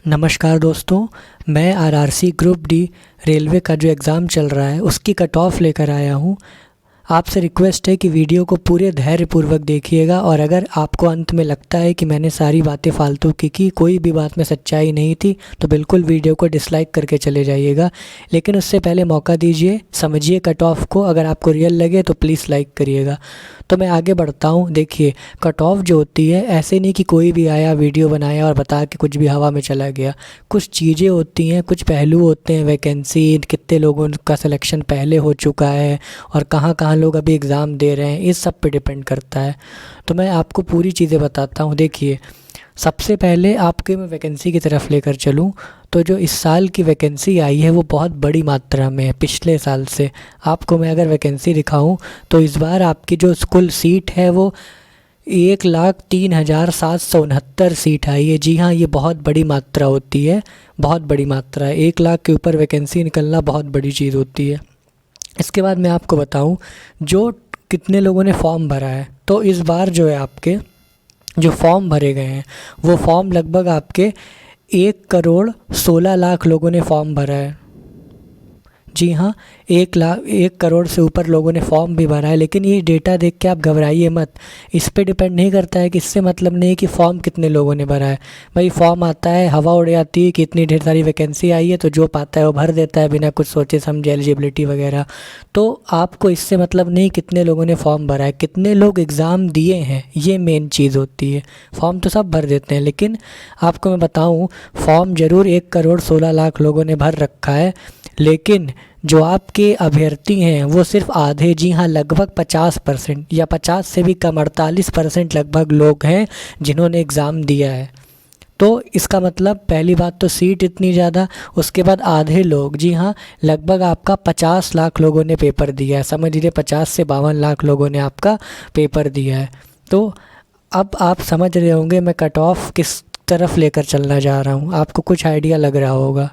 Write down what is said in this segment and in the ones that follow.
नमस्कार दोस्तों, मैं आरआरसी ग्रुप डी रेलवे का जो एग्ज़ाम चल रहा है उसकी कट ऑफ लेकर आया हूँ। आपसे रिक्वेस्ट है कि वीडियो को पूरे धैर्यपूर्वक देखिएगा और अगर आपको अंत में लगता है कि मैंने सारी बातें फालतू की कोई भी बात में सच्चाई नहीं थी तो बिल्कुल वीडियो को डिसलाइक करके चले जाइएगा। लेकिन उससे पहले मौका दीजिए, समझिए कट ऑफ को। अगर आपको रियल लगे तो प्लीज़ लाइक करिएगा। तो मैं आगे बढ़ता हूँ। देखिए, कट ऑफ जो होती है ऐसे नहीं कि कोई भी आया वीडियो बनाया और बता के कुछ भी हवा में चला गया। कुछ चीज़ें होती हैं, कुछ पहलू होते हैं, वैकेंसी, कितने लोगों का सिलेक्शन पहले हो चुका है और कहाँ कहाँ लोग अभी एग्ज़ाम दे रहे हैं, इस सब पे डिपेंड करता है। तो मैं आपको पूरी चीज़ें बताता हूँ। देखिए, सबसे पहले आपके मैं वैकेंसी की तरफ लेकर चलूँ तो जो इस साल की वैकेंसी आई है वो बहुत बड़ी मात्रा में है पिछले साल से। आपको मैं अगर वैकेंसी दिखाऊं तो इस बार आपकी जो कुल सीट है वो 1,03,769 सीट आई है। जी हाँ, ये बहुत बड़ी मात्रा होती है, बहुत बड़ी मात्रा है। 1 लाख के ऊपर वैकेंसी निकलना बहुत बड़ी चीज़ होती है। इसके बाद मैं आपको बताऊं जो कितने लोगों ने फॉर्म भरा है। तो इस बार जो है आपके जो फॉर्म भरे गए हैं वो फॉर्म लगभग आपके 1,16,00,000 लोगों ने फॉर्म भरा है। जी हाँ, 1 करोड़ से ऊपर लोगों ने फॉर्म भी भरा है। लेकिन ये डेटा देख के आप घबराइए मत, इस पे डिपेंड नहीं करता है कि इससे मतलब नहीं कि फॉर्म कितने लोगों ने भरा है। भाई फॉर्म आता है, हवा उड़ जाती है कि इतनी ढेर सारी वैकेंसी आई है तो जो पाता है वो भर देता है बिना कुछ सोचे समझे, एलिजिबिलिटी वगैरह। तो आपको इससे मतलब नहीं कितने लोगों ने फॉर्म भरा है, कितने लोग एग्ज़ाम दिए हैं, ये मेन चीज़ होती है। फॉर्म तो सब भर देते हैं, लेकिन आपको मैं बताऊँ फॉर्म ज़रूर 1,16,00,000 लोगों ने भर रखा है। लेकिन जो आपके अभ्यर्थी हैं वो सिर्फ आधे, जी हाँ, लगभग 50% या 50 से भी कम 48% लगभग लोग हैं जिन्होंने एग्ज़ाम दिया है। तो इसका मतलब पहली बात तो सीट इतनी ज़्यादा, उसके बाद आधे लोग, जी हाँ, लगभग आपका 50 लाख लोगों ने पेपर दिया है। समझ लीजिए 50 से 52 लाख लोगों ने आपका पेपर दिया है। तो अब आप समझ रहे होंगे मैं कट ऑफ किस तरफ लेकर चलना जा रहा हूँ, आपको कुछ आइडिया लग रहा होगा।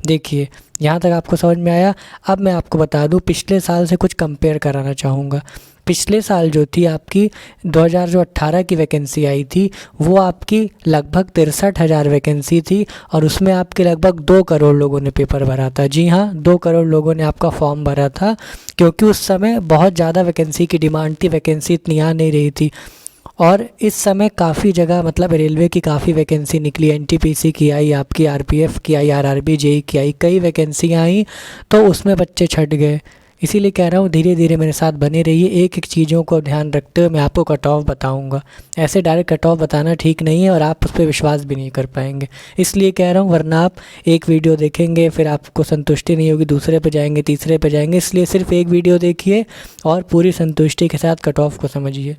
देखिए, यहाँ तक आपको समझ में आया। अब मैं आपको बता दूँ पिछले साल से कुछ कंपेयर कराना चाहूँगा। पिछले साल जो थी आपकी 2018 की वैकेंसी आई थी वो आपकी लगभग 63,000 वैकेंसी थी और उसमें आपके लगभग 2 करोड़ लोगों ने पेपर भरा था। जी हाँ, 2 करोड़ लोगों ने आपका फॉर्म भरा था, क्योंकि उस समय बहुत ज़्यादा वैकेंसी की डिमांड थी, वैकेंसी इतनी आ नहीं रही थी। और इस समय काफ़ी जगह मतलब रेलवे की काफ़ी वैकेंसी निकली, एनटीपीसी की आई, आपकी आरपीएफ की आई, आरआरबी जेई की आई, कई वैकेंसियाँ आई तो उसमें बच्चे छट गए। इसीलिए कह रहा हूँ धीरे धीरे मेरे साथ बने रहिए, एक एक चीज़ों को ध्यान रखते हुए मैं आपको कट ऑफ बताऊँगा। ऐसे डायरेक्ट कट ऑफ बताना ठीक नहीं है और आप उस पर विश्वास भी नहीं कर पाएंगे, इसलिए कह रहा हूँ। वरना आप एक वीडियो देखेंगे फिर आपको संतुष्टि नहीं होगी, दूसरे पे जाएंगे, तीसरे पे जाएंगे। इसलिए सिर्फ एक वीडियो देखिए और पूरी संतुष्टि के साथ कट ऑफ को समझिए।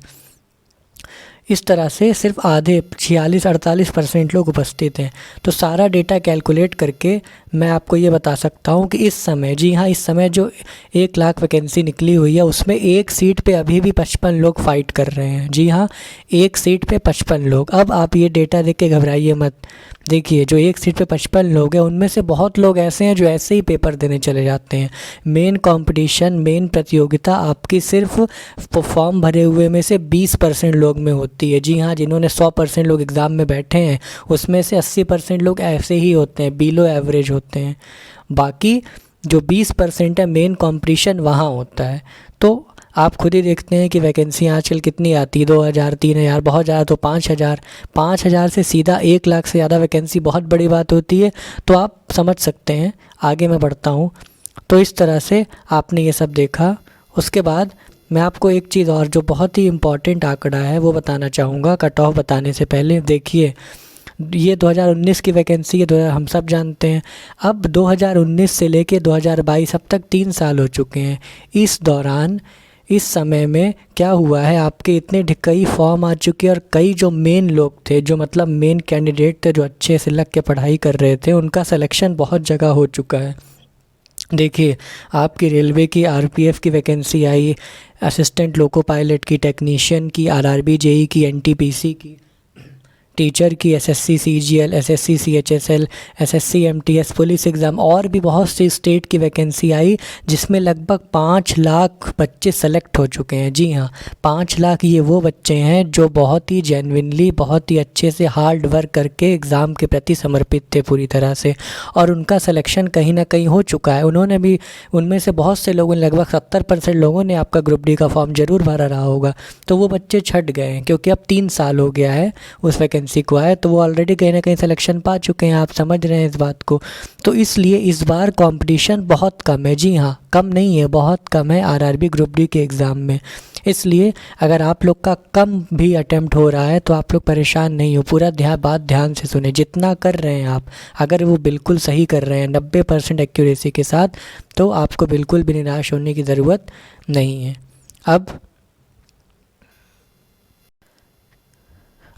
इस तरह से सिर्फ आधे 46-48% लोग उपस्थित हैं। तो सारा डेटा कैलकुलेट करके मैं आपको ये बता सकता हूँ कि इस समय, जी हाँ, इस समय जो 1 लाख वैकेंसी निकली हुई है उसमें एक सीट पे अभी भी 55 लोग फाइट कर रहे हैं। जी हाँ, एक सीट पे 55 लोग। अब आप ये डेटा देख के घबराइए मत। देखिए, जो एक सीट पे 55 लोग हैं उनमें से बहुत लोग ऐसे हैं जो ऐसे ही पेपर देने चले जाते हैं। मेन कंपटीशन, मेन प्रतियोगिता आपकी सिर्फ फॉर्म भरे हुए में से 20% लोग में होती है। जी हाँ, जिन्होंने 100% लोग एग्ज़ाम में बैठे हैं उसमें से 80% लोग ऐसे ही होते हैं, बिलो एवरेज होते हैं। बाकी जो 20% है मेन कंपटीशन वहाँ होता है। तो आप खुद ही देखते हैं कि वैकेंसी आजकल कितनी आती है, 2,000, 3,000, बहुत ज़्यादा तो 5,000। 5,000 से सीधा 1 लाख से ज़्यादा वैकेंसी बहुत बड़ी बात होती है। तो आप समझ सकते हैं। आगे मैं बढ़ता हूँ। तो इस तरह से आपने ये सब देखा। उसके बाद मैं आपको एक चीज़ और जो बहुत ही इम्पॉर्टेंट आंकड़ा है वो बताना चाहूँगा कट ऑफ बताने से पहले। देखिए, ये 2019 की वैकेंसी है, हम सब जानते हैं। अब 2019 से लेके 2022 अब तक 3 साल हो चुके हैं। इस दौरान, इस समय में क्या हुआ है, आपके इतने कई फॉर्म आ चुके हैं और कई जो मेन लोग थे, जो मतलब मेन कैंडिडेट थे, जो अच्छे से लग के पढ़ाई कर रहे थे, उनका सिलेक्शन बहुत जगह हो चुका है। देखिए, आपकी रेलवे की आरपीएफ की वैकेंसी आई, असिस्टेंट लोको पायलट की, टेक्नीशियन की, आरआरबी जेई की, एनटीपीसी की, टीचर की SSC CGL, SSC CHSL, SSC MTS, police exam और भी बहुत सी स्टेट की वैकेंसी आई जिसमें लगभग 5 लाख बच्चे सेलेक्ट हो चुके हैं। जी हाँ, 5 लाख ये वो बच्चे हैं जो बहुत ही जेन्युइनली, बहुत ही अच्छे से हार्ड वर्क करके एग्ज़ाम के प्रति समर्पित थे पूरी तरह से, और उनका सिलेक्शन कहीं ना कहीं हो चुका है। उन्होंने भी, उनमें से बहुत से लोगों ने, लगभग 70% लोगों ने आपका ग्रुप डी का फॉर्म ज़रूर भरा रहा होगा। तो वो बच्चे छट गए हैं क्योंकि अब 3 साल हो गया है उस वैकेंसी को आए, तो वो ऑलरेडी कहीं ना कहीं सिलेक्शन पा चुके हैं। आप समझ रहे हैं इस बात को। तो इसलिए इस बार कंपटीशन बहुत कम है। जी हाँ, कम नहीं है, बहुत कम है आरआरबी ग्रुप डी के एग्ज़ाम में। इसलिए अगर आप लोग का कम भी अटेम्प्ट हो रहा है तो आप लोग परेशान नहीं हो, पूरा बात ध्यान से सुने। जितना कर रहे हैं आप, अगर वो बिल्कुल सही कर रहे हैं 90% एक्यूरेसी के साथ, तो आपको बिल्कुल भी निराश होने की ज़रूरत नहीं है। अब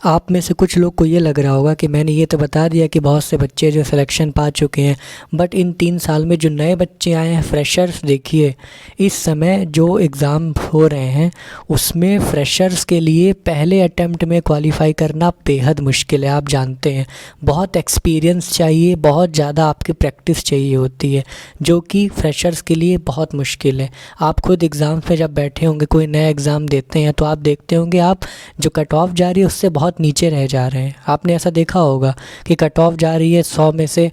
आप में से कुछ लोग को ये लग रहा होगा कि मैंने ये तो बता दिया कि बहुत से बच्चे जो सिलेक्शन पा चुके हैं, बट इन 3 साल में जो नए बच्चे आए हैं, फ्रेशर्स, देखिए इस समय जो एग्ज़ाम हो रहे हैं उसमें फ्रेशर्स के लिए पहले अटेम्प्ट में क्वालिफ़ाई करना बेहद मुश्किल है। आप जानते हैं, बहुत एक्सपीरियंस चाहिए, बहुत ज़्यादा आपकी प्रैक्टिस चाहिए होती है, जो कि फ्रेशर्स के लिए बहुत मुश्किल है। आप खुद एग्ज़ाम पे जब बैठे होंगे, कोई नया एग्ज़ाम देते हैं, तो आप देखते होंगे आप जो कट ऑफ जा रही है उससे बहुत नीचे रह जा रहे हैं। आपने ऐसा देखा होगा कि कट ऑफ जा रही है 100 में से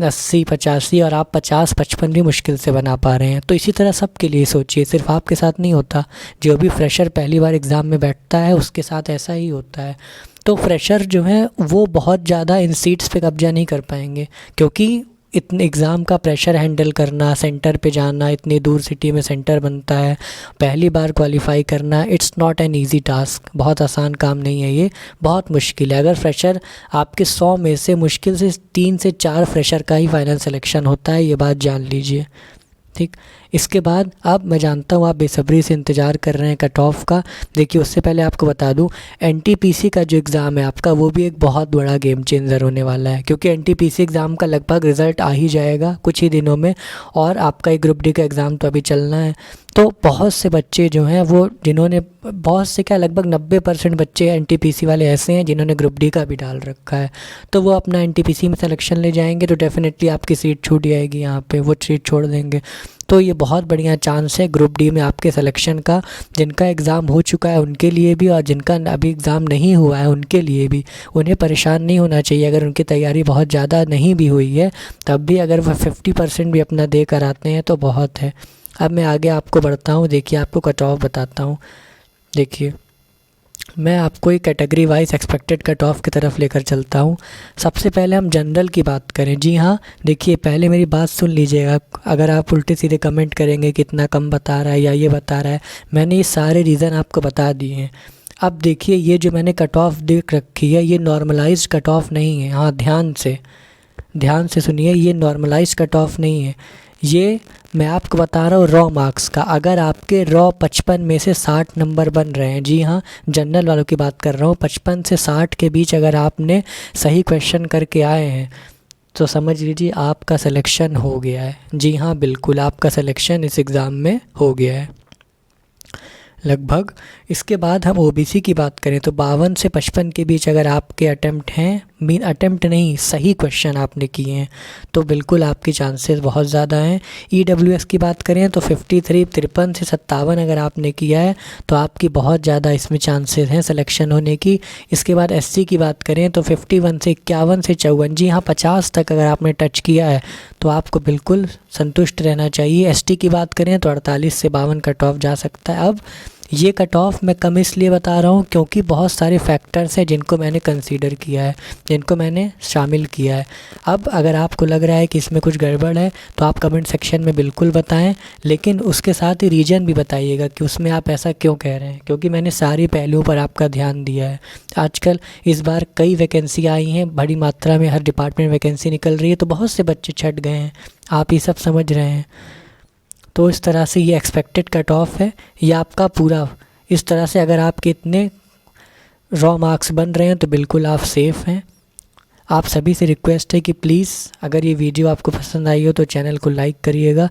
80-85 और आप 50-55 भी मुश्किल से बना पा रहे हैं। तो इसी तरह सबके लिए सोचिए, सिर्फ आपके साथ नहीं होता। जो भी फ्रेशर पहली बार एग्ज़ाम में बैठता है उसके साथ ऐसा ही होता है। तो फ्रेशर जो है वो बहुत ज़्यादा इन सीट्स पे कब्जा नहीं कर पाएंगे, क्योंकि इतने एग्ज़ाम का प्रेशर हैंडल करना, सेंटर पे जाना, इतनी दूर सिटी में सेंटर बनता है, पहली बार क्वालिफ़ाई करना, it's not an easy task. बहुत आसान काम नहीं है ये, बहुत मुश्किल है। अगर फ्रेशर आपके 100 में से मुश्किल से 3 से 4 फ्रेशर का ही फाइनल सिलेक्शन होता है, ये बात जान लीजिए, ठीक। इसके बाद अब मैं जानता हूँ आप बेसब्री से इंतज़ार कर रहे हैं कट ऑफ का। देखिए, उससे पहले आपको बता दूँ, एनटीपीसी का जो एग्ज़ाम है आपका, वो भी एक बहुत बड़ा गेम चेंजर होने वाला है, क्योंकि एनटीपीसी एग्ज़ाम का लगभग रिज़ल्ट आ ही जाएगा कुछ ही दिनों में, और आपका एक ग्रुप डी का एग्ज़ाम तो अभी चलना है। तो बहुत से बच्चे जो हैं वो, जिन्होंने, बहुत से क्या, लगभग 90% बच्चे एनटीपीसी वाले ऐसे हैं जिन्होंने ग्रुप डी का भी डाल रखा है। तो वो अपना एनटीपीसी में सिलेक्शन ले जाएंगे तो डेफिनेटली आपकी सीट छूट जाएगी, यहाँ पे वो सीट छोड़ देंगे। तो ये बहुत बढ़िया चांस है ग्रुप डी में आपके सिलेक्शन का। जिनका एग्ज़ाम हो चुका है उनके लिए भी, और जिनका अभी एग्ज़ाम नहीं हुआ है उनके लिए भी। उन्हें परेशान नहीं होना चाहिए अगर उनकी तैयारी बहुत ज़्यादा नहीं भी हुई है, तब भी अगर वह 50% भी अपना दे कर आते हैं तो बहुत है। अब मैं आगे आपको बढ़ता हूँ। देखिए, आपको कट ऑफ बताता हूँ। देखिए, मैं आपको एक category wise expected cut off की तरफ लेकर चलता हूँ। सबसे पहले हम जनरल की बात करें। जी हाँ, देखिए, पहले मेरी बात सुन लीजिएगा। अगर आप उल्टे सीधे कमेंट करेंगे कि इतना कम बता रहा है या ये बता रहा है, मैंने ये सारे रीज़न आपको बता दिए हैं। अब देखिए, ये जो मैंने कट ऑफ देख रखी है, ये नॉर्मलाइज्ड कट ऑफ नहीं है। हाँ, ध्यान से सुनिए, ये नॉर्मलाइज्ड कट ऑफ नहीं है। ये मैं आपको बता रहा हूँ रॉ मार्क्स का। अगर आपके रॉ 55 में से 60 नंबर बन रहे हैं, जी हाँ, जनरल वालों की बात कर रहा हूँ, 55 से 60 के बीच अगर आपने सही क्वेश्चन करके आए हैं तो समझ लीजिए आपका सिलेक्शन हो गया है। जी हाँ, बिल्कुल, आपका सिलेक्शन इस एग्ज़ाम में हो गया है लगभग। इसके बाद हम ओबीसी की बात करें तो 52 से 55 के बीच अगर आपके अटेम्प्ट हैं, अटेम्प्ट नहीं, सही क्वेश्चन आपने किए हैं, तो बिल्कुल आपकी चांसेस बहुत ज़्यादा हैं। ईडब्ल्यूएस की बात करें तो 53 से 57 अगर आपने किया है तो आपकी बहुत ज़्यादा इसमें चांसेस हैं सिलेक्शन होने की। इसके बाद एससी की बात करें तो 51 से 51 से 54, जी हाँ, 50 तक अगर आपने टच किया है तो आपको बिल्कुल संतुष्ट रहना चाहिए। एसटी की बात करें तो 48 से 52 कट ऑफ जा सकता है। अब ये कट ऑफ मैं कम इसलिए बता रहा हूँ क्योंकि बहुत सारे फैक्टर्स हैं जिनको मैंने कंसीडर किया है, जिनको मैंने शामिल किया है। अब अगर आपको लग रहा है कि इसमें कुछ गड़बड़ है तो आप कमेंट सेक्शन में बिल्कुल बताएं, लेकिन उसके साथ ही रीज़न भी बताइएगा कि उसमें आप ऐसा क्यों कह रहे हैं, क्योंकि मैंने सारी पहलुओं पर आपका ध्यान दिया है। आजकल इस बार कई वैकेंसी आई हैं, बड़ी मात्रा में हर डिपार्टमेंट वैकेंसी निकल रही है, तो बहुत से बच्चे छट गए हैं, आप ये सब समझ रहे हैं। तो इस तरह से ये एक्सपेक्टेड कट ऑफ है, ये आपका पूरा इस तरह से अगर आपके इतने रॉ मार्क्स बन रहे हैं तो बिल्कुल आप सेफ़ हैं। आप सभी से रिक्वेस्ट है कि प्लीज़ अगर ये वीडियो आपको पसंद आई हो तो चैनल को लाइक करिएगा,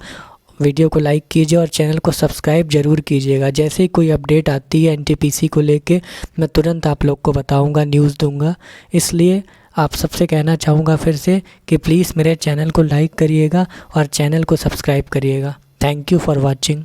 वीडियो को लाइक कीजिए और चैनल को सब्सक्राइब ज़रूर कीजिएगा। जैसे ही कोई अपडेट आती है एनटीपीसी को लेके मैं तुरंत आप लोग को बताऊंगा, न्यूज़ दूंगा। इसलिए आप सबसे कहना चाहूँगा फिर से कि प्लीज़ मेरे चैनल को लाइक करिएगा और चैनल को सब्सक्राइब करिएगा। Thank you for watching.